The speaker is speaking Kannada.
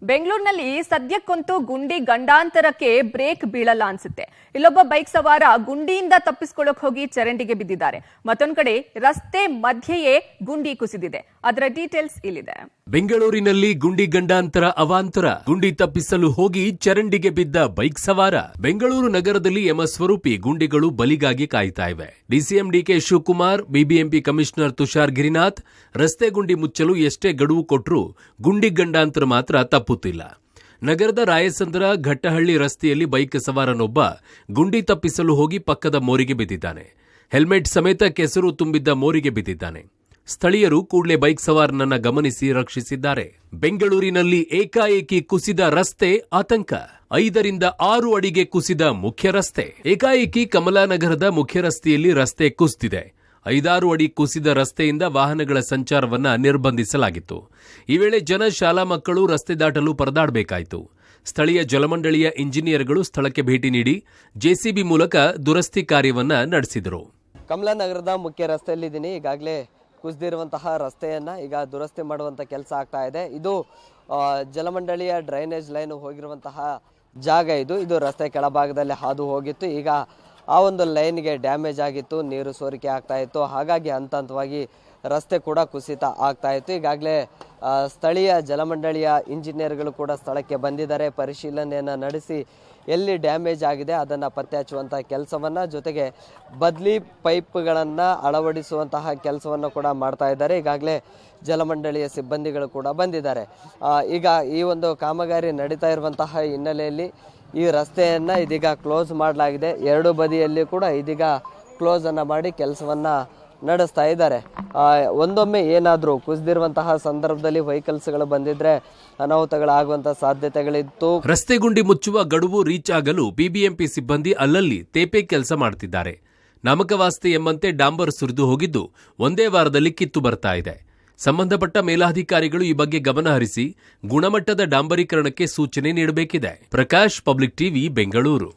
ಬೆಂಗಳೂರಿನಲ್ಲಿ ಸದ್ಯಕ್ಕಂತೂ ಗುಂಡಿ ಗಂಡಾಂತರಕ್ಕೆ ಬ್ರೇಕ್ ಬೀಳಲ್ಲ ಅನ್ಸುತ್ತೆ. ಇಲ್ಲೊಬ್ಬ ಬೈಕ್ ಸವಾರ ಗುಂಡಿಯಿಂದ ತಪ್ಪಿಸಿಕೊಳ್ಳೋಕೆ ಹೋಗಿ ಚರಂಡಿಗೆ ಬಿದ್ದಿದ್ದಾರೆ. ಮತ್ತೊಂದು ಕಡೆ ರಸ್ತೆ ಮಧ್ಯೆಯೇ ಗುಂಡಿ ಕುಸಿದಿದೆ. ಅದರ ಡೀಟೇಲ್ಸ್ ಇಲ್ಲಿದೆ. ಬೆಂಗಳೂರಿನಲ್ಲಿ ಗುಂಡಿ ಗಂಡಾಂತರ ಅವಾಂತರ. ಗುಂಡಿ ತಪ್ಪಿಸಲು ಹೋಗಿ ಚರಂಡಿಗೆ ಬಿದ್ದ ಬೈಕ್ ಸವಾರ. ಬೆಂಗಳೂರು ನಗರದಲ್ಲಿ ಸ್ವರೂಪಿ ಗುಂಡಿಗಳು ಬಲಿಗಾಗಿ ಕಾಯ್ತಾ ಇವೆ. DCM DK Shivakumar, BBMP commissioner Tushar Girinath ರಸ್ತೆ ಗುಂಡಿ ಮುಚ್ಚಲು ಎಷ್ಟೇ ಗಡುವು ಕೊಟ್ಟರೂ ಗುಂಡಿ ಗಂಡಾಂತರ ಮಾತ್ರ ತಪ್ಪುತ್ತಿಲ್ಲ. ನಗರದ ರಾಯಸಂದ್ರ ಘಟ್ಟಹಳ್ಳಿ ರಸ್ತೆಯಲ್ಲಿ ಬೈಕ್ ಸವಾರನೊಬ್ಬ ಗುಂಡಿ ತಪ್ಪಿಸಲು ಹೋಗಿ ಪಕ್ಕದ ಮೋರಿಗೆ ಬಿದ್ದಿದ್ದಾನೆ. ಹೆಲ್ಮೆಟ್ ಸಮೇತ ಕೆಸರು ತುಂಬಿದ್ದ ಮೋರಿಗೆ ಬಿದ್ದಿದ್ದಾನೆ. ಸ್ಥಳೀಯರು ಕೂಡಲೇ ಬೈಕ್ ಸವಾರನನ್ನ ಗಮನಿಸಿ ರಕ್ಷಿಸಿದ್ದಾರೆ. ಬೆಂಗಳೂರಿನಲ್ಲಿ ಏಕಾಏಕಿ ಕುಸಿದ ರಸ್ತೆ ಆತಂಕ. 5 ರಿಂದ 6 ಅಡಿಗೆ ಕುಸಿದ ಮುಖ್ಯ ರಸ್ತೆ. ಏಕಾಏಕಿ ಕಮಲಾನಗರದ ಮುಖ್ಯ ರಸ್ತೆಯಲ್ಲಿ ರಸ್ತೆ ಕುಸಿದಿದೆ. 5-6 ಅಡಿ ಕುಸಿದ ರಸ್ತೆಯಿಂದ ವಾಹನಗಳ ಸಂಚಾರವನ್ನ ನಿರ್ಬಂಧಿಸಲಾಗಿತ್ತು. ಈ ವೇಳೆ ಜನ, ಶಾಲಾ ಮಕ್ಕಳು ರಸ್ತೆ ದಾಟಲು ಪರದಾಡಬೇಕಾಯಿತು. ಸ್ಥಳೀಯ ಜಲಮಂಡಳಿಯ ಇಂಜಿನಿಯರ್ಗಳು ಸ್ಥಳಕ್ಕೆ ಭೇಟಿ ನೀಡಿ ಜೆಸಿಬಿ ಮೂಲಕ ದುರಸ್ತಿ ಕಾರ್ಯವನ್ನ ನಡೆಸಿದರು. ಕಮಲಾನಗರದ ಮುಖ್ಯ ರಸ್ತೆಯಲ್ಲಿದ್ದೀನಿ. ಈಗಾಗಲೇ ಕುಸಿದಿರುವಂತಹ ರಸ್ತೆಯನ್ನ ಈಗ ದುರಸ್ತಿ ಮಾಡುವಂತ ಕೆಲಸ ಆಗ್ತಾ ಇದೆ. ಇದು ಜಲಮಂಡಳಿಯ ಡ್ರೈನೇಜ್ ಲೈನ್ ಹೋಗಿರುವಂತಹ ಜಾಗ. ಇದು ರಸ್ತೆ ಕೆಳಭಾಗದಲ್ಲಿ ಹಾದು ಹೋಗಿತ್ತು. ಈಗ ಆ ಒಂದು ಲೈನ್ಗೆ ಡ್ಯಾಮೇಜ್ ಆಗಿತ್ತು, ನೀರು ಸೋರಿಕೆ ಆಗ್ತಾ ಇತ್ತು. ಹಾಗಾಗಿ ಹಂತ ಹಂತವಾಗಿ ರಸ್ತೆ ಕೂಡ ಕುಸಿತ ಆಗ್ತಾ ಇತ್ತು. ಈಗಾಗಲೇ ಸ್ಥಳೀಯ ಜಲಮಂಡಳಿಯ ಇಂಜಿನಿಯರ್ಗಳು ಕೂಡ ಸ್ಥಳಕ್ಕೆ ಬಂದಿದ್ದಾರೆ. ಪರಿಶೀಲನೆಯನ್ನು ನಡೆಸಿ ಎಲ್ಲಿ ಡ್ಯಾಮೇಜ್ ಆಗಿದೆ ಅದನ್ನು ಪತ್ತೆ ಹಚ್ಚುವಂತಹ ಕೆಲಸವನ್ನು, ಜೊತೆಗೆ ಬದ್ಲಿ ಪೈಪ್ಗಳನ್ನು ಅಳವಡಿಸುವಂತಹ ಕೆಲಸವನ್ನು ಕೂಡ ಮಾಡ್ತಾ ಇದ್ದಾರೆ. ಈಗಾಗಲೇ ಜಲಮಂಡಳಿಯ ಸಿಬ್ಬಂದಿಗಳು ಕೂಡ ಬಂದಿದ್ದಾರೆ. ಈಗ ಈ ಒಂದು ಕಾಮಗಾರಿ ನಡೀತಾ ಇರುವಂತಹ ಹಿನ್ನೆಲೆಯಲ್ಲಿ ಈ ರಸ್ತೆಯನ್ನು ಇದೀಗ ಕ್ಲೋಸ್ ಮಾಡಲಾಗಿದೆ. 2 ಬದಿಯಲ್ಲಿ ಕೂಡ ಇದೀಗ ಕ್ಲೋಸ್ ಅನ್ನು ಮಾಡಿ ಕೆಲಸವನ್ನು ನಡೆಸ್ತಾ ಇದ್ದಾರೆ. ಒಂದೊಮ್ಮೆ ಏನಾದರೂ ಕುಸಿದಿರುವಂತಹ ಸಂದರ್ಭದಲ್ಲಿ ವೆಹಿಕಲ್ಸ್ಗಳು ಬಂದಿದ್ರೆ ಅನಾಹುತಗಳಾಗುವಂತಹ ಸಾಧ್ಯತೆಗಳಿತ್ತು. ರಸ್ತೆ ಗುಂಡಿ ಮುಚ್ಚುವ ಗಡುವು ರೀಚ್ ಆಗಲು ಬಿಬಿಎಂಪಿ ಸಿಬ್ಬಂದಿ ಅಲ್ಲಲ್ಲಿ ತೇಪೆ ಕೆಲಸ ಮಾಡುತ್ತಿದ್ದಾರೆ. ನಾಮಕವಾಸ್ತೆ ಎಂಬಂತೆ ಡಾಂಬರ್ ಸುರಿದು ಹೋಗಿದ್ದು ಒಂದೇ ವಾರದಲ್ಲಿ ಕಿತ್ತು ಬರ್ತಾ ಇದೆ. ಸಂಬಂಧಪಟ್ಟ ಮೇಲಾಧಿಕಾರಿಗಳು ಈ ಬಗ್ಗೆ ಗಮನ ಹರಿಸಿ ಗುಣಮಟ್ಟದ ಡಾಂಬರೀಕರಣಕ್ಕೆ ಸೂಚನೆ ನೀಡಬೇಕಿದೆ. Prakash, public TV, Bengaluru.